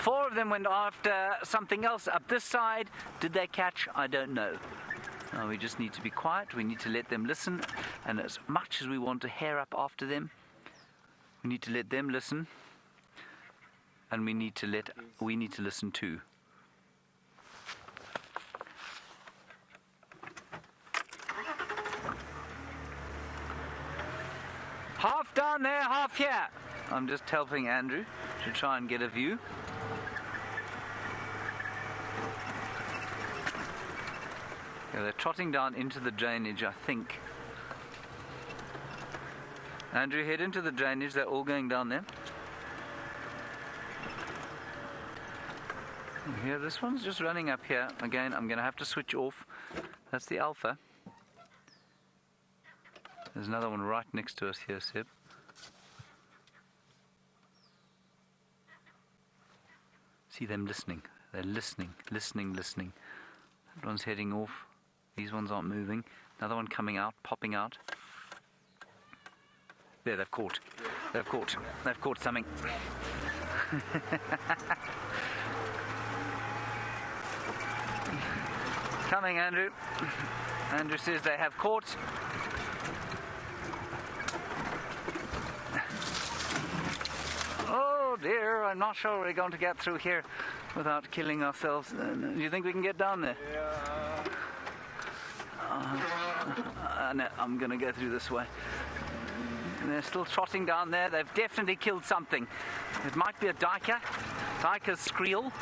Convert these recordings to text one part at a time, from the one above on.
4 of them went after something else up this side. Did they catch? I don't know. Now we just need to be quiet. We need to let them listen. And as much as we want to hair up after them, we need to let them listen. And we need to listen too. Half down there, half here. I'm just helping Andrew to try and get a view. Yeah, they're trotting down into the drainage, I think. Andrew, head into the drainage. They're all going down there. Here, this one's just running up here. Again, I'm going to have to switch off. That's the alpha. There's another one right next to us here, Seb. See them listening. They're listening. That one's heading off. These ones aren't moving. Another one coming out, popping out. There, they've caught. They've caught something. Coming, Andrew. Andrew says they have caught. Oh dear, I'm not sure we're going to get through here without killing ourselves. Do you think we can get down there? Yeah. No, I'm going to go through this way. They're still trotting down there. They've definitely killed something. It might be a duiker. Duiker's skreel.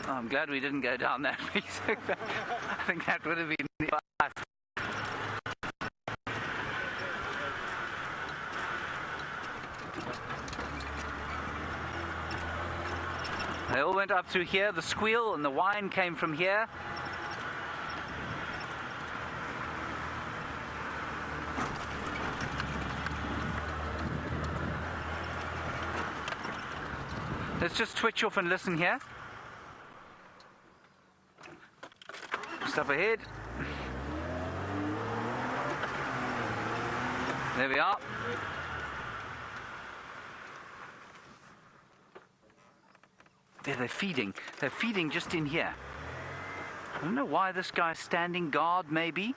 Oh, I'm glad we didn't go down that piece. I think that would have been nice. They all went up through here. The squeal and the whine came from here. Let's just switch off and listen here. Just up ahead. There we are. There, they're feeding. They're feeding just in here. I don't know why this guy's standing guard, maybe.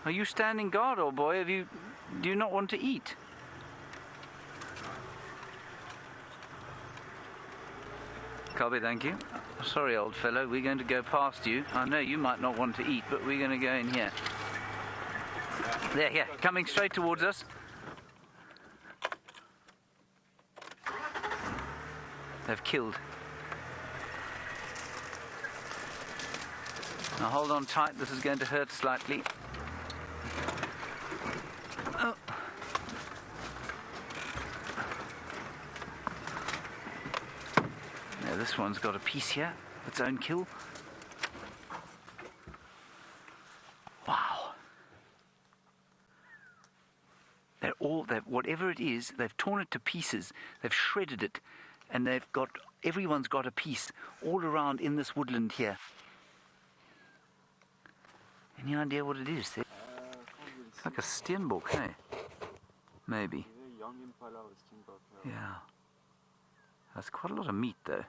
Are you standing guard, old boy? Do you not want to eat? Copy, thank you. Sorry, old fellow, we're going to go past you. I know you might not want to eat, but we're going to go in here. There, here, coming straight towards us. They've killed. Now hold on tight, this is going to hurt slightly. Oh. Now this one's got a piece here, its own kill. Wow. Whatever it is, they've torn it to pieces, they've shredded it, and everyone's got a piece all around in this woodland here. Any idea what it is? It's like a steenbok, hey? Maybe. Yeah. That's quite a lot of meat, though.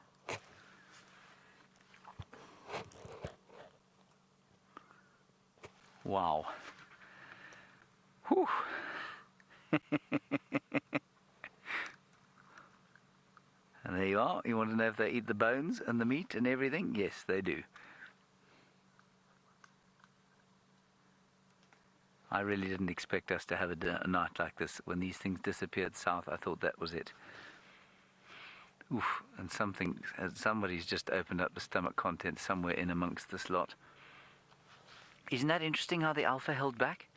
Wow. Whew. And there you are. You want to know if they eat the bones and the meat and everything? Yes, they do. I really didn't expect us to have a night like this. When these things disappeared south, I thought that was it. Oof, and somebody's just opened up the stomach contents somewhere in amongst this lot. Isn't that interesting how the alpha held back?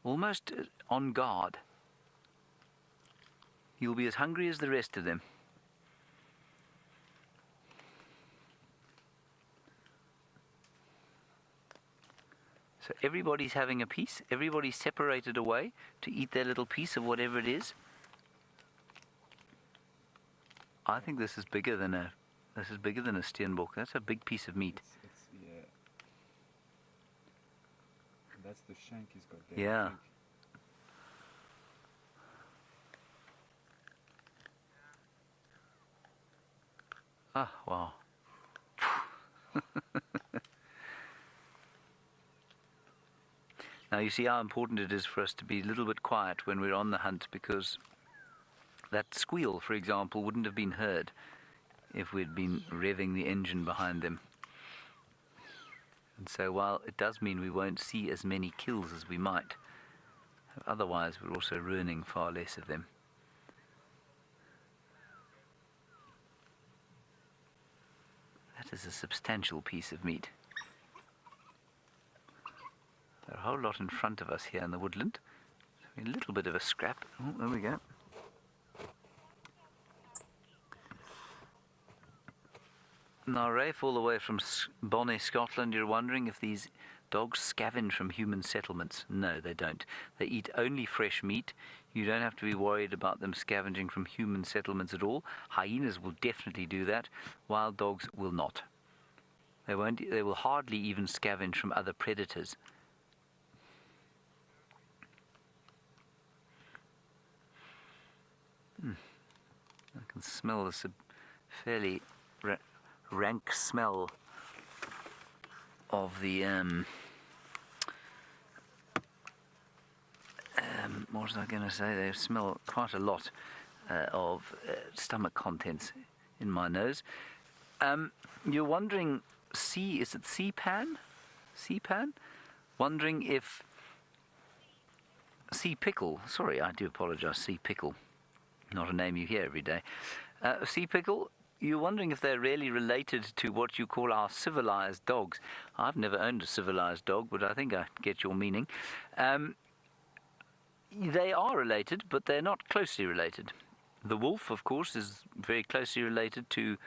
Almost on guard. You'll be as hungry as the rest of them. So everybody's having a piece. Everybody's separated away to eat their little piece of whatever it is. I think this is bigger than a steenbok. That's a big piece of meat. Yeah. And that's the shank he's got there. Yeah. Ah, wow. Now you see how important it is for us to be a little bit quiet when we're on the hunt, because that squeal, for example, wouldn't have been heard if we'd been revving the engine behind them. And so while it does mean we won't see as many kills as we might, otherwise we're also ruining far less of them. That is a substantial piece of meat. There are a whole lot in front of us here in the woodland. A little bit of a scrap. Oh, there we go. Now, Rafe, all the way from Bonnie, Scotland, you're wondering if these dogs scavenge from human settlements. No, they don't. They eat only fresh meat. You don't have to be worried about them scavenging from human settlements at all. Hyenas will definitely do that. Wild dogs will not. They won't. They will hardly even scavenge from other predators. I can smell this fairly rank smell of the what was I going to say? They smell quite a lot of stomach contents in my nose. You're wondering, is it C-pan? C-pan? Wondering if sea pickle. Sorry, I do apologise. Sea pickle, not a name you hear every day. Sea pickle. You're wondering if they're really related to what you call our civilized dogs. I've never owned a civilized dog, but I think I get your meaning. They are related, but they're not closely related. The wolf, of course, is very closely related to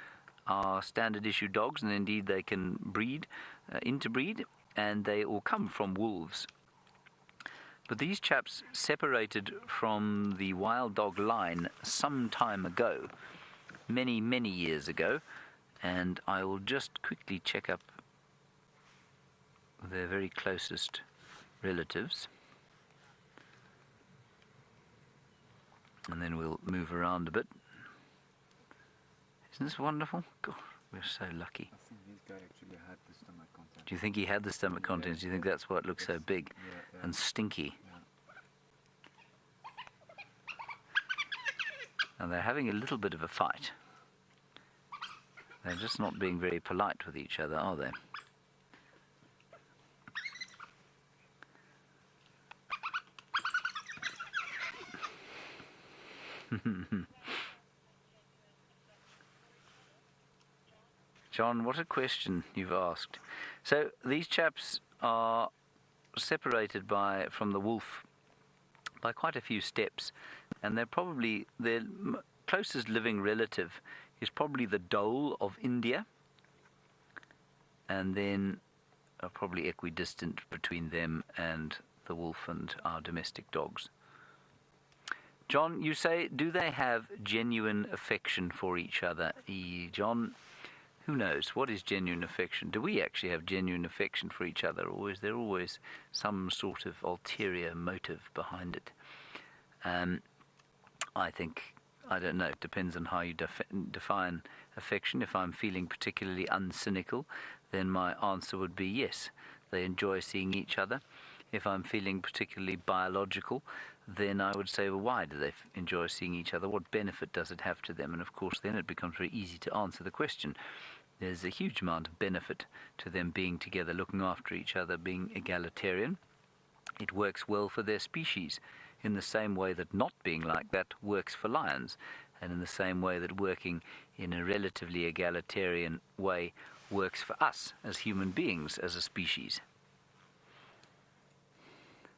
our standard issue dogs, and indeed they can breed, interbreed, and they all come from wolves. But these chaps separated from the wild dog line some time ago. Many, many years ago, and I will just quickly check up their very closest relatives, and then we'll move around a bit. Isn't this wonderful? God, we're so lucky. I think this guy actually had the stomach contents. Do you think he had the stomach contents? Do you think that's why it looks so big and stinky? And they're having a little bit of a fight. They're just not being very polite with each other, are they? John, what a question you've asked. So these chaps are separated from the wolf by quite a few steps, and their closest living relative is probably the dhole of India, and then are probably equidistant between them and the wolf and our domestic dogs. John, you say, do they have genuine affection for each other? John, who knows? What is genuine affection? Do we actually have genuine affection for each other, or is there always some sort of ulterior motive behind it? I don't know. It depends on how you define affection. If I'm feeling particularly uncynical, then my answer would be yes. They enjoy seeing each other. If I'm feeling particularly biological, then I would say, well, why do they enjoy seeing each other? What benefit does it have to them? And of course, then it becomes very easy to answer the question. There's a huge amount of benefit to them being together, looking after each other, being egalitarian. It works well for their species, in the same way that not being like that works for lions, and in the same way that working in a relatively egalitarian way works for us as human beings, as a species.